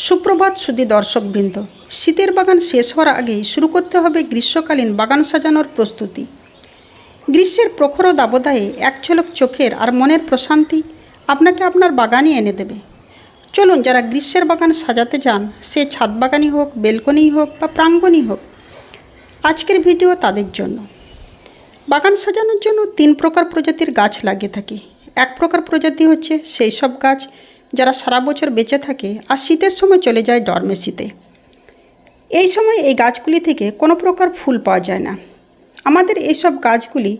সুপ্রভাত সুধী দর্শকবৃন্দ। শীতের বাগান শেষ হওয়ার আগেই শুরু করতে হবে গ্রীষ্মকালীন বাগান সাজানোর প্রস্তুতি। গ্রীষ্মের প্রখর দাবদাহে এক ঝলক চোখের আর মনের প্রশান্তি আপনাকে আপনার বাগানই এনে দেবে। চলুন, যারা গ্রীষ্মের বাগান সাজাতে যান, সে ছাদ বাগানই হোক, বেলকনি হোক বা প্রাঙ্গণই হোক, আজকের ভিডিও তাদের জন্য। বাগান সাজানোর জন্য 3 প্রকার প্রজাতির গাছ লাগিয়ে থাকে। এক প্রকার প্রজাতি হচ্ছে সেই সব গাছ যারা সারা বছর বেঁচে থাকে আর শীতের সময় চলে যায় ডরমেসিতে। এই সময় এই গাছগুলি থেকে কোনো প্রকার ফুল পাওয়া যায় না। আমাদের এইসব গাছগুলি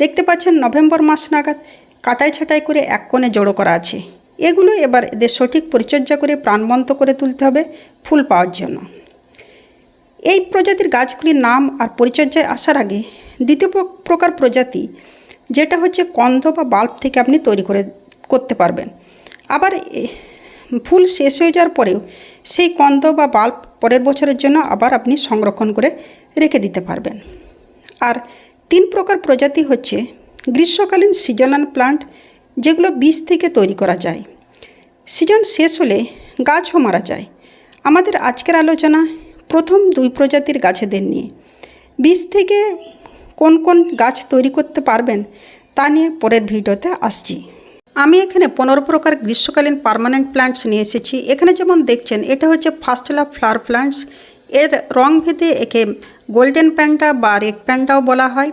দেখতে পাচ্ছেন নভেম্বর মাস নাগাদ কাটাই ছাঁটাই করে এক কোণে জড়ো করা আছে। এগুলো এবার এদের সঠিক পরিচর্যা করে প্রাণবন্ত করে তুলতে হবে ফুল পাওয়ার জন্য। এই প্রজাতির গাছগুলির নাম আর পরিচর্যায় আসার আগে দ্বিতীয় প্রকার প্রজাতি, যেটা হচ্ছে কন্দ বা বাল্ব থেকে আপনি তৈরি করতে পারবেন। আবার ফুল শেষ হয়ে যাওয়ার পরেও সেই কন্দ বা বাল্ব পরের বছরের জন্য আবার আপনি সংরক্ষণ করে রেখে দিতে পারবেন। আর 3 প্রকার প্রজাতি হচ্ছে গ্রীষ্মকালীন সিজনাল প্লান্ট, যেগুলো বীজ থেকে তৈরি করা যায়। সিজন শেষ হলে গাছও মারা যায়। আমাদের আজকের আলোচনা প্রথম 2 প্রজাতির গাছেদের নিয়ে। বীজ থেকে কোন কোন গাছ তৈরি করতে পারবেন তা নিয়ে পরের ভিডিওতে আসছি। আমি এখানে 15 প্রকার গ্রীষ্মকালীন পার্মানেন্ট প্ল্যান্টস নিয়ে এসেছি। এখানে যেমন দেখছেন, এটা হচ্ছে ফার্স্ট লাভ ফ্লাওয়ার প্ল্যান্টস। এর রং ভেদে একে গোল্ডেন প্যান্ডা বা রেড প্যান্ডাও বলা হয়।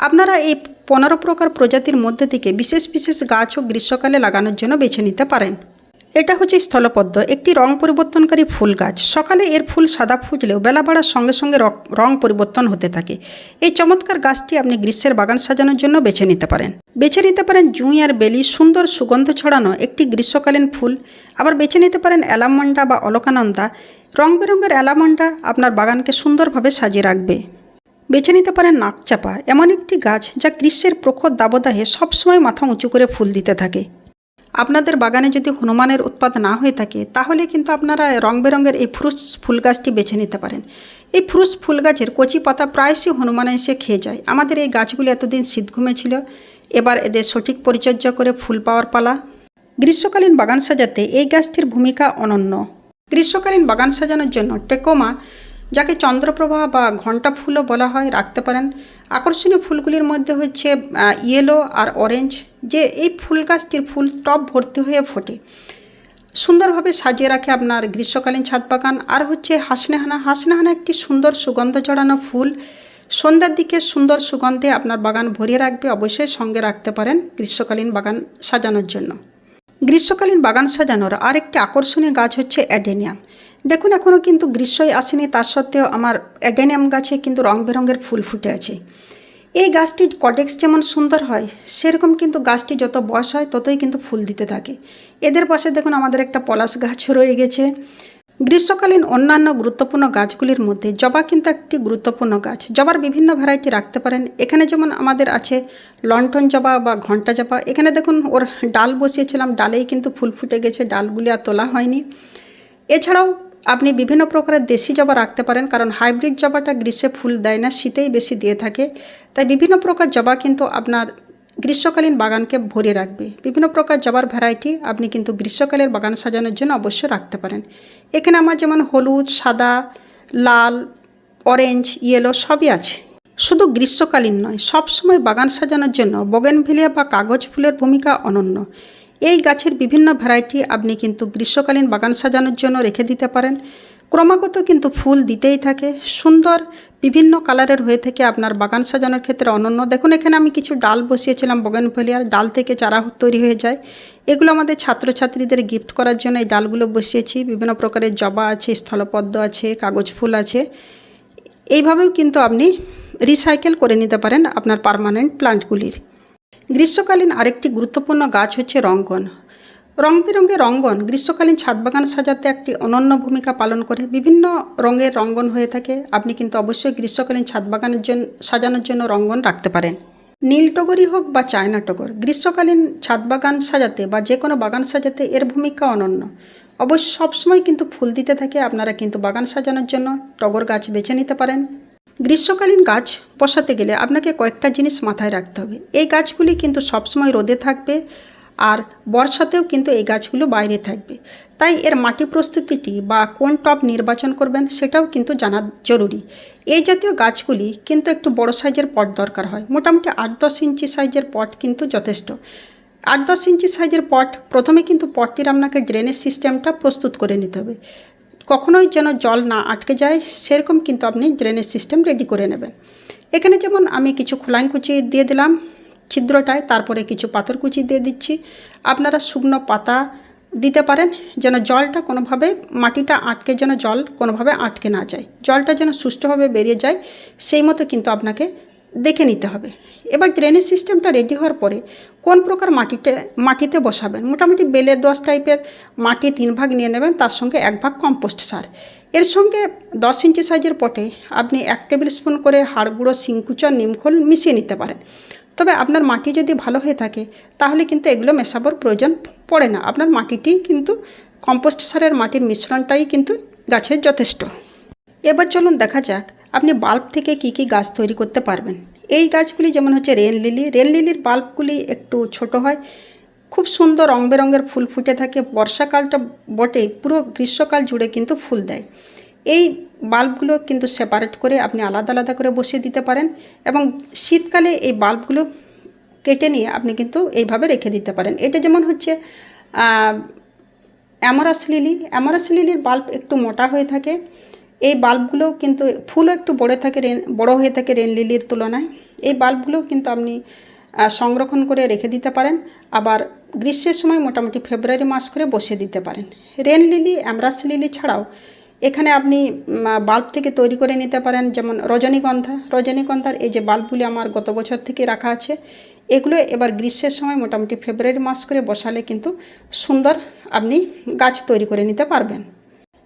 আপনারা এই 15 প্রকার প্রজাতির মধ্যে থেকে বিশেষ বিশেষ গাছও গ্রীষ্মকালে লাগানোর জন্য বেছে নিতে পারেন। এটা হচ্ছে স্থলপদ্ম, একটি রং পরিবর্তনকারী ফুল গাছ। সকালে এর ফুল সাদা ফুটলেও বেলা বাড়ার সঙ্গে সঙ্গে রং পরিবর্তন হতে থাকে। এই চমৎকার গাছটি আপনি গ্রীষ্মের বাগান সাজানোর জন্য বেছে নিতে পারেন। জুঁই আর বেলি, সুন্দর সুগন্ধ ছড়ানো একটি গ্রীষ্মকালীন ফুল। আবার বেছে নিতে পারেন অ্যালামন্ডা বা অলকানন্দা। রং বেরঙের অ্যালামন্ডা আপনার বাগানকে সুন্দরভাবে সাজিয়ে রাখবে। বেছে নিতে পারেন নাকচাপা, এমন একটি গাছ যা গ্রীষ্মের প্রখর দাবদাহে সবসময় মাথা উঁচু করে ফুল দিতে থাকে। আপনাদের বাগানে যদি হনুমানের উৎপাত না হয়ে থাকে, তাহলে কিন্তু আপনারা রং বেরঙের এই ফ্রুস ফুল গাছটি বেছে নিতে পারেন। এই ফ্রুস ফুল গাছের কচি পাতা প্রায়শই হনুমানে এসে খেয়ে যায়। আমাদের এই গাছগুলি এতদিন শীত ঘুমে ছিল, এবার এদের সঠিক পরিচর্যা করে ফুল পাওয়ার পালা। গ্রীষ্মকালীন বাগান সাজাতে এই গাছটির ভূমিকা অনন্য। গ্রীষ্মকালীন বাগান সাজানোর জন্য টেকোমা, যাকে চন্দ্রপ্রভা বা ঘণ্টা ফুলও বলা হয়, রাখতে পারেন। আকর্ষণীয় ফুলগুলির মধ্যে হচ্ছে ইয়েলো আর অরেঞ্জ, যে এই ফুল গাছটির ফুল টব ভর্তি হয়ে ফোটে, সুন্দরভাবে সাজিয়ে রাখে আপনার গ্রীষ্মকালীন ছাদ বাগান। আর হচ্ছে হাসনেহানা একটি সুন্দর সুগন্ধ ছড়ানো ফুল, সন্ধ্যার দিকে সুন্দর সুগন্ধে আপনার বাগান ভরিয়ে রাখবে। অবশ্যই সঙ্গে রাখতে পারেন গ্রীষ্মকালীন বাগান সাজানোর জন্য। গ্রীষ্মকালীন বাগান সাজানোর আরেকটি আকর্ষণীয় গাছ হচ্ছে অ্যাডেনিয়াম। দেখুন, এখনও কিন্তু গ্রীষ্মই আসেনি, তার সত্ত্বেও আমার অ্যাডেনিয়াম গাছে কিন্তু রং বেরঙের ফুল ফুটে আছে। এই গাছটির কটেক্স যেমন সুন্দর হয়, সেরকম কিন্তু গাছটি যত বয়স হয় ততই কিন্তু ফুল দিতে থাকে। এদের পাশে দেখুন আমাদের একটা পলাশ গাছও রয়ে গেছে। গ্রীষ্মকালীন অন্যান্য গুরুত্বপূর্ণ গাছগুলির মধ্যে জবা কিন্তু একটি গুরুত্বপূর্ণ গাছ। জবার বিভিন্ন ভ্যারাইটি রাখতে পারেন। এখানে যেমন আমাদের আছে লন্ঠন জবা বা ঘণ্টা জবা। এখানে দেখুন ওর ডাল বসিয়েছিলাম, ডালেই কিন্তু ফুল ফুটে গেছে, ডালগুলি আর তোলা হয়নি। এছাড়াও আপনি বিভিন্ন প্রকারের দেশি জবা রাখতে পারেন, কারণ হাইব্রিড জবাটা গ্রীষ্মে ফুল দেয় না, শীতেই বেশি দিয়ে থাকে। তাই বিভিন্ন প্রকার জবা কিন্তু আপনার গ্রীষ্মকালীন বাগানকে ভরিয়ে রাখবে। বিভিন্ন প্রকার জবার ভ্যারাইটি আপনি কিন্তু গ্রীষ্মকালের বাগান সাজানোর জন্য অবশ্যই রাখতে পারেন। এখানে আমার যেমন হলুদ, সাদা, লাল, অরেঞ্জ, ইয়েলো সবই আছে। শুধু গ্রীষ্মকালীন নয়, সবসময় বাগান সাজানোর জন্য বোগেনভেলিয়া বা কাগজ ফুলের ভূমিকা অনন্য। এই গাছের বিভিন্ন ভ্যারাইটি আপনি কিন্তু গ্রীষ্মকালীন বাগান সাজানোর জন্য রেখে দিতে পারেন। ক্রমাগত কিন্তু ফুল দিতেই থাকে, সুন্দর বিভিন্ন কালারের হয়ে থেকে আপনার বাগান সাজানোর ক্ষেত্রে অনন্য। দেখুন, এখানে আমি কিছু ডাল বসিয়েছিলাম বোগেনভেলিয়ার, ডাল থেকে চারা তৈরি হয়ে যায়। এগুলো আমাদের ছাত্রছাত্রীদের গিফট করার জন্য এই ডালগুলো বসিয়েছি। বিভিন্ন প্রকারের জবা আছে, স্থলপদ্ম আছে, কাগজ ফুল আছে। এইভাবেও কিন্তু আপনি রিসাইকেল করে নিতে পারেন আপনার পার্মানেন্ট প্লান্টগুলির। গ্রীষ্মকালীন আরেকটি গুরুত্বপূর্ণ গাছ হচ্ছে রঙ্গন। রং বেরঙের রঙ্গন গ্রীষ্মকালীন ছাদ বাগান সাজাতে একটি অনন্য ভূমিকা পালন করে। বিভিন্ন রঙের রঙ্গন হয়ে থাকে। আপনি কিন্তু অবশ্যই গ্রীষ্মকালীন ছাদ বাগানের জন্য সাজানোর জন্য রঙ্গন রাখতে পারেন। নীল টগরই হোক বা চায়না টগর, গ্রীষ্মকালীন ছাদ বাগান সাজাতে বা যে কোনো বাগান সাজাতে এর ভূমিকা অনন্য। অবশ্য সবসময় কিন্তু ফুল দিতে থাকে। আপনারা কিন্তু বাগান সাজানোর জন্য টগর গাছ বেছে নিতে পারেন। গ্রীষ্মকালীন গাছ বসাতে গেলে আপনাকে কয়েকটা জিনিস মাথায় রাখতে হবে। এই গাছগুলি কিন্তু সবসময় রোদে থাকবে আর বর্ষাতেও কিন্তু এই গাছগুলো বাইরে থাকবে। তাই এর মাটি প্রস্তুতিটি বা কোন টব নির্বাচন করবেন সেটাও কিন্তু জানা জরুরি। এই জাতীয় গাছগুলি কিন্তু একটু বড় সাইজের পট দরকার হয়। মোটামুটি 8-10 ইঞ্চি সাইজের পট কিন্তু যথেষ্ট। 8-10 ইঞ্চি সাইজের পট, প্রথমে কিন্তু পটটির আপনাকে ড্রেনেজ সিস্টেমটা প্রস্তুত করে নিতে হবে। কখনোই যেন জল না আটকে যায় সেরকম কিন্তু আপনি ড্রেনেজ সিস্টেম রেডি করে নেবেন। এখানে যেমন আমি কিছু খোলাইন কুচি দিয়ে দিলাম ছিদ্রটায়, তারপরে কিছু পাথর কুচি দিয়ে দিচ্ছি। আপনারা শুকনো পাতা দিতে পারেন যেন জলটা কোনোভাবে, মাটিটা আটকে যেন জল কোনোভাবে আটকে না যায়, জলটা যেন সুষ্ঠুভাবে বেরিয়ে যায় সেই মতো কিন্তু আপনাকে দেখে নিতে হবে। এবার ড্রেনেজ সিস্টেমটা রেডি হওয়ার পরে কোন প্রকার মাটিতে বসাবেন, মোটামুটি বেলে দোআঁশ টাইপের মাটি 3 ভাগ নিয়ে নেবেন, তার সঙ্গে 1 ভাগ কম্পোস্ট সার। এর সঙ্গে 10 ইঞ্চি সাইজের পটে আপনি 1 টেবিল স্পুন করে হাড় গুঁড়ো, শিংকুচা, নিমখোল মিশিয়ে নিতে পারেন। তবে আপনার মাটি যদি ভালো হয়ে থাকে তাহলে কিন্তু এগুলো মেশাবার প্রয়োজন পড়ে না। আপনার মাটিটি কিন্তু কম্পোস্ট সারের মাটির মিশ্রণটাই কিন্তু গাছের যথেষ্ট। এবার চলুন দেখা যাক আপনি বাল্ব থেকে কি কি গাছ তৈরি করতে পারবেন। এই গাছগুলি যেমন হচ্ছে রেন লিলির বাল্বগুলি একটু ছোট হয়, খুব সুন্দর রং বেরঙের ফুল ফুটে থাকে। বর্ষাকালটা বটে, পুরো গ্রীষ্মকাল জুড়ে কিন্তু ফুল দেয়। এই বাল্বগুলো কিন্তু সেপারেট করে আপনি আলাদা আলাদা করে বসিয়ে দিতে পারেন এবং শীতকালে এই বাল্বগুলো কেটে নিয়ে আপনি কিন্তু এইভাবে রেখে দিতে পারেন। এটা যেমন হচ্ছে অ্যামারাস লিলির বাল্ব একটু মোটা হয়ে থাকে। এই বাল্বগুলো কিন্তু ফুলও একটু বড় হয়ে থাকে রেন লিলির তুলনায়। এই বাল্বগুলো কিন্তু আপনি সংরক্ষণ করে রেখে দিতে পারেন, আবার গ্রীষ্মের সময় মোটামুটি ফেব্রুয়ারি মাস করে বসিয়ে দিতে পারেন। রেন লিলি, অ্যামারাস লিলি ছাড়াও এখানে আপনি বাল্ব থেকে তৈরি করে নিতে পারেন যেমন রজনীগন্ধার এই যে বাল্বগুলি আমার গত বছর থেকে রাখা আছে, এগুলো এবার গ্রীষ্মের সময় মোটামুটি ফেব্রুয়ারি মাস করে বসালে কিন্তু সুন্দর আপনি গাছ তৈরি করে নিতে পারবেন।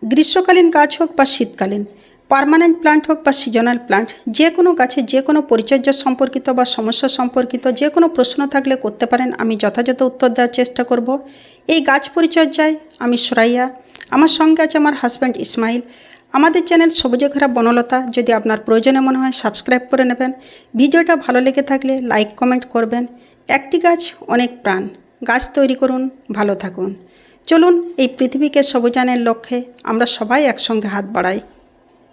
গ্রীষ্মকালীন গাছ হোক বা শীতকালীন, পার্মানেন্ট প্লান্ট হোক বা সিজনাল প্লান্ট, যে কোনো গাছে যে কোনো পরিচর্যা সম্পর্কিত বা সমস্যা সম্পর্কিত যে কোনো প্রশ্ন থাকলে করতে পারেন, আমি যথাযথ উত্তর দেওয়ার চেষ্টা করব। এই গাছ পরিচর্যায় আমি সুরাইয়া, আমার সঙ্গে আছে আমার হাজব্যান্ড ইসমাইল। আমাদের চ্যানেল সবুজে ঘেরা বনলতা যদি আপনার প্রয়োজনে মনে হয় সাবস্ক্রাইব করে নেবেন। ভিডিওটা ভালো লেগে থাকলে লাইক কমেন্ট করবেন। একটি গাছ অনেক প্রাণ, গাছ তৈরি করুন, ভালো থাকুন। চলুন এই পৃথিবীকে সবুজায়নের লক্ষ্যে আমরা সবাই একসঙ্গে হাত বাড়াই।